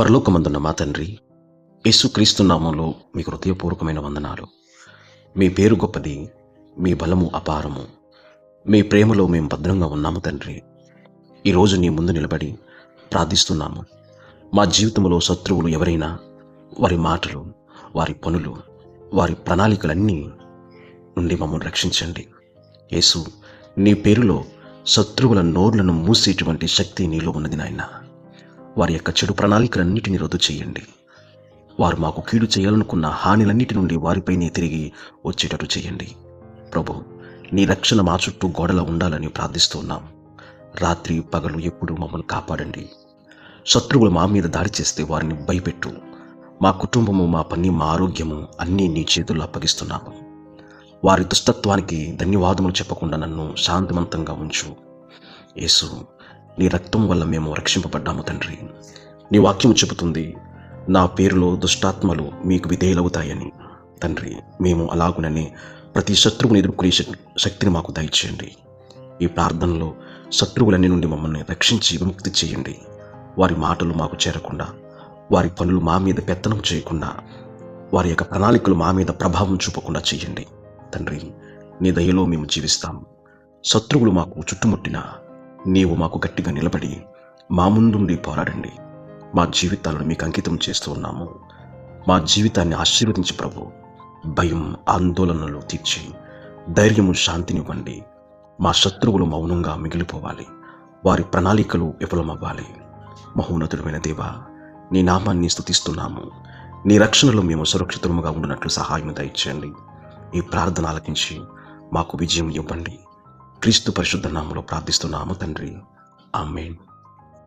పరలోకమందున్న మా తండ్రి, యేసుక్రీస్తు నామంలో మీకు హృదయపూర్వకమైన వందనాలు. మీ పేరు గొప్పది, మీ బలము అపారము, మీ ప్రేమలో మేము భద్రంగా ఉన్నాము తండ్రి. ఈరోజు నీ ముందు నిలబడి ప్రార్థిస్తున్నాము. మా జీవితంలో శత్రువులు ఎవరైనా, వారి మాటలు, వారి పనులు, వారి ప్రణాళికలన్నీ నుండి మమ్మల్ని రక్షించండి. యేసు, నీ పేరులో శత్రువుల నోర్లను మూసేటువంటి శక్తి నీలో ఉన్నది నాయన. వారి యొక్క చెడు ప్రణాళికలన్నిటిని రద్దు చేయండి. వారు మాకు కీడు చేయాలనుకున్న హానిలన్నిటి నుండి వారిపైనే తిరిగి వచ్చేటట్టు చేయండి. ప్రభు, నీ రక్షణ మా చుట్టూ గోడలా ఉండాలని ప్రార్థిస్తున్నాం. రాత్రి పగలు ఎప్పుడు మమ్మల్ని కాపాడండి. శత్రువులు మా మీద దాడి చేస్తే వారిని భయపెట్టు. మా కుటుంబము, మా పని, మా ఆరోగ్యము అన్నీ నీ చేతుల్లో అప్పగిస్తున్నాము. వారి దుష్టత్వానికి ధన్యవాదములు చెప్పకుండా నన్ను శాంతివంతంగా ఉంచు. యేసు, నీ రక్తం వల్ల మేము రక్షింపబడ్డాము తండ్రి. నీ వాక్యము చెబుతుంది, నా పేరులో దుష్టాత్మలు మీకు విధేయులవుతాయని. తండ్రి, మేము అలాగునని ప్రతి శత్రువుని ఎదుర్కొనే శక్తిని మాకు దయచేయండి. ఈ ప్రార్థనలో శత్రువులన్నీ నుండి మమ్మల్ని రక్షించి విముక్తి చేయండి. వారి మాటలు మాకు చేరకుండా, వారి పనులు మా మీద పెత్తనం చేయకుండా, వారి యొక్క ప్రణాళికలు మా మీద ప్రభావం చూపకుండా చేయండి. తండ్రి, నీ దయలో మేము జీవిస్తాము. శత్రువులు మాకు చుట్టుముట్టినా నీవు మాకు గట్టిగా నిలబడి మా ముందుండి పోరాడండి. మా జీవితాలను మీకు అంకితం చేస్తూ ఉన్నాము. మా జీవితాన్ని ఆశీర్వదించి ప్రభు, భయం ఆందోళనలు తీర్చి ధైర్యము శాంతినివ్వండి. మా శత్రువులు మౌనంగా మిగిలిపోవాలి. వారి ప్రణాళికలు విఫలమవ్వాలి. మహోన్నతుడమైన దేవా, నీ నామాన్ని స్తుతిస్తున్నాము. నీ రక్షణలో మేము సురక్షితముగా ఉండినట్లు సహాయం దయచేయండి. ఈ ప్రార్థన ఆలకించి మాకు విజయం ఇవ్వండి. క్రీస్తు పరిశుద్ధ నామములో ప్రార్థిస్తున్నాము తండ్రి. ఆమేన్.